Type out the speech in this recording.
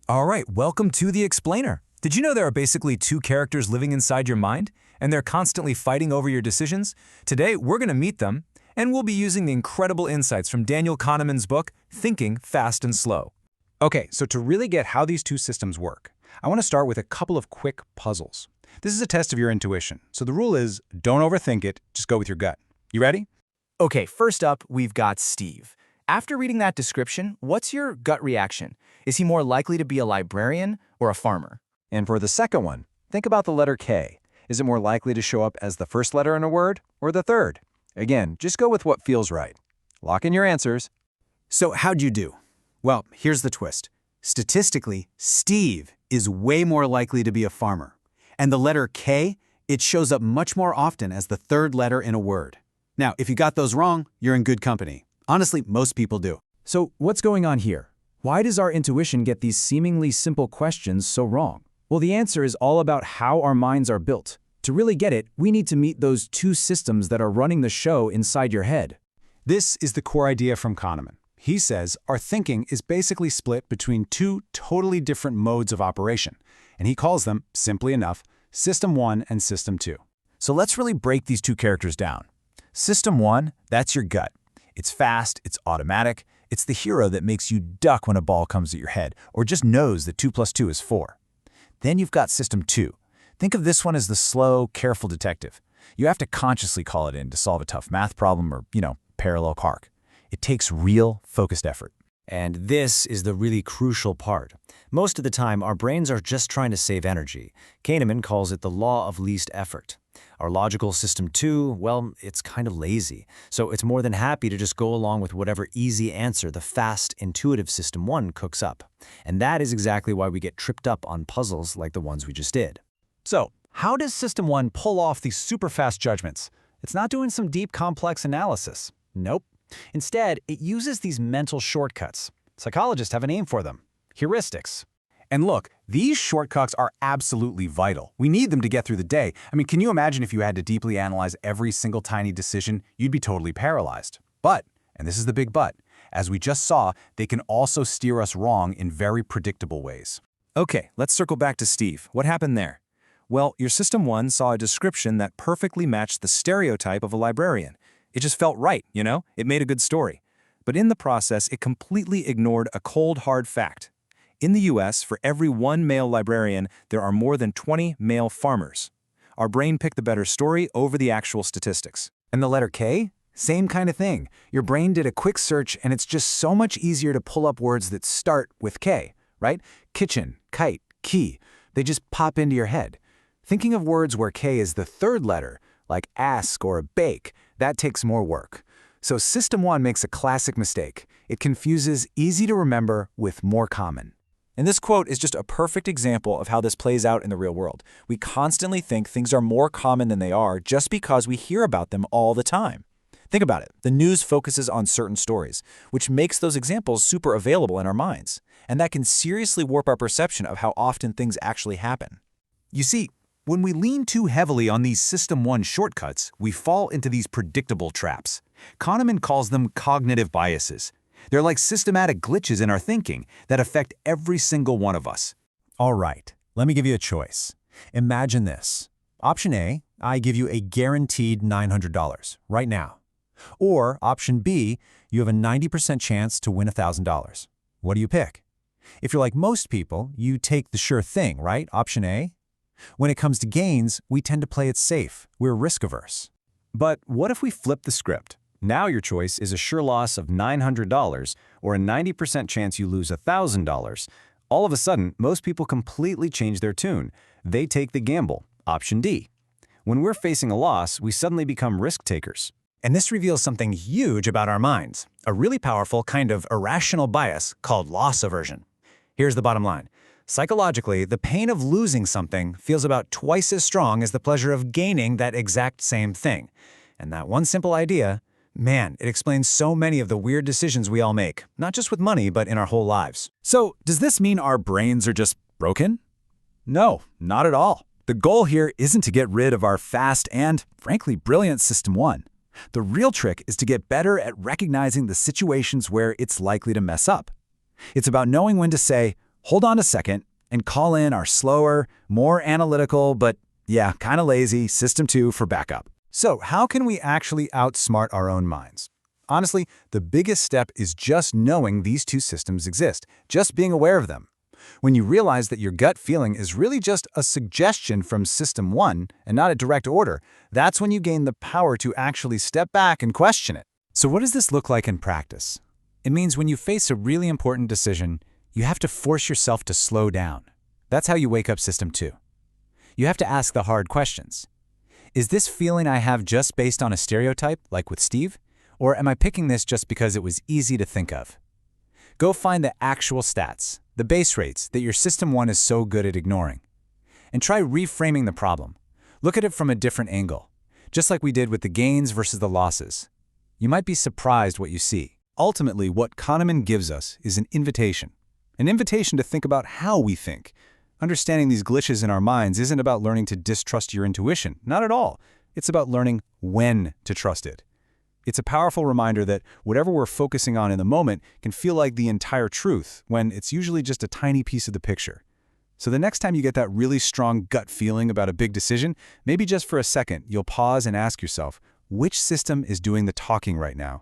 All right, welcome to The Explainer. Did you know there are basically two characters living inside your mind, and they're constantly fighting over your decisions? Today, we're going to meet them, and we'll be using the incredible insights from Daniel Kahneman's book, Thinking Fast and Slow. Okay, so to really get how these two systems work, I want to start with a couple of quick puzzles. This is a test of your intuition, so the rule is don't overthink it, just go with your gut. You ready? Okay, first up, we've got Steve. After reading that description, what's your gut reaction? Is he more likely to be a librarian or a farmer? And for the second one, think about the letter K. Is it more likely to show up as the first letter in a word or the third? Again, just go with what feels right. Lock in your answers. So how'd you do? Well, here's the twist. Statistically, Steve is way more likely to be a farmer. And the letter K, it shows up much more often as the third letter in a word. Now, if you got those wrong, you're in good company. Honestly, most people do. So what's going on here? Why does our intuition get these seemingly simple questions so wrong? Well, the answer is all about how our minds are built. To really get it, we need to meet those two systems that are running the show inside your head. This is the core idea from Kahneman. He says our thinking is basically split between two totally different modes of operation, and he calls them, simply enough, System 1 and System 2. So let's really break these two characters down. System 1, that's your gut. It's fast, it's automatic, it's the hero that makes you duck when a ball comes at your head, or just knows that 2 plus 2 is 4. Then you've got System 2. Think of this one as the slow, careful detective. You have to consciously call it in to solve a tough math problem or, parallel park. It takes real, focused effort. And this is the really crucial part. Most of the time, our brains are just trying to save energy. Kahneman calls it the law of least effort. Our logical System 2, well, it's kind of lazy. So it's more than happy to just go along with whatever easy answer the fast, intuitive System 1 cooks up. And that is exactly why we get tripped up on puzzles like the ones we just did. So, how does System 1 pull off these super fast judgments? It's not doing some deep, complex analysis. Nope. Instead, it uses these mental shortcuts. Psychologists have a name for them: heuristics. And look, these shortcuts are absolutely vital. We need them to get through the day. I mean, can you imagine if you had to deeply analyze every single tiny decision? You'd be totally paralyzed. But, and this is the big but, as we just saw, they can also steer us wrong in very predictable ways. Okay, let's circle back to Steve. What happened there? Well, your System 1 saw a description that perfectly matched the stereotype of a librarian. It just felt right, It made a good story. But in the process, it completely ignored a cold, hard fact. In the US, for every one male librarian, there are more than 20 male farmers. Our brain picked the better story over the actual statistics. And the letter K? Same kind of thing. Your brain did a quick search, and it's just so much easier to pull up words that start with K, right? Kitchen, kite, key. They just pop into your head. Thinking of words where K is the third letter, like ask or bake, that takes more work. So System 1 makes a classic mistake. It confuses easy to remember with more common. And this quote is just a perfect example of how this plays out in the real world. We constantly think things are more common than they are just because we hear about them all the time. Think about it. The news focuses on certain stories, which makes those examples super available in our minds. And that can seriously warp our perception of how often things actually happen. You see, when we lean too heavily on these System 1 shortcuts, we fall into these predictable traps. Kahneman calls them cognitive biases. They're like systematic glitches in our thinking that affect every single one of us. All right, let me give you a choice. Imagine this. Option A, I give you a guaranteed $900 right now. Or option B, you have a 90% chance to win $1,000. What do you pick? If you're like most people, you take the sure thing, right? Option A? When it comes to gains, we tend to play it safe. We're risk-averse. But what if we flip the script? Now your choice is a sure loss of $900 or a 90% chance you lose $1,000. All of a sudden, most people completely change their tune. They take the gamble, option D. When we're facing a loss, we suddenly become risk takers. And this reveals something huge about our minds, a really powerful kind of irrational bias called loss aversion. Here's the bottom line. Psychologically, the pain of losing something feels about twice as strong as the pleasure of gaining that exact same thing. And that one simple idea, man, it explains so many of the weird decisions we all make, not just with money, but in our whole lives. So, does this mean our brains are just broken? No, not at all. The goal here isn't to get rid of our fast and, frankly, brilliant System 1. The real trick is to get better at recognizing the situations where it's likely to mess up. It's about knowing when to say, hold on a second and call in our slower, more analytical, but yeah, kind of lazy System 2 for backup. So how can we actually outsmart our own minds? Honestly, the biggest step is just knowing these two systems exist, just being aware of them. When you realize that your gut feeling is really just a suggestion from System 1 and not a direct order, that's when you gain the power to actually step back and question it. So what does this look like in practice? It means when you face a really important decision, you have to force yourself to slow down. That's how you wake up System 2. You have to ask the hard questions. Is this feeling I have just based on a stereotype, like with Steve? Or am I picking this just because it was easy to think of? Go find the actual stats, the base rates that your System 1 is so good at ignoring. And try reframing the problem. Look at it from a different angle, just like we did with the gains versus the losses. You might be surprised what you see. Ultimately, what Kahneman gives us is an invitation to think about how we think. Understanding these glitches in our minds isn't about learning to distrust your intuition, not at all. It's about learning when to trust it. It's a powerful reminder that whatever we're focusing on in the moment can feel like the entire truth, when it's usually just a tiny piece of the picture. So the next time you get that really strong gut feeling about a big decision, maybe just for a second, you'll pause and ask yourself, which system is doing the talking right now?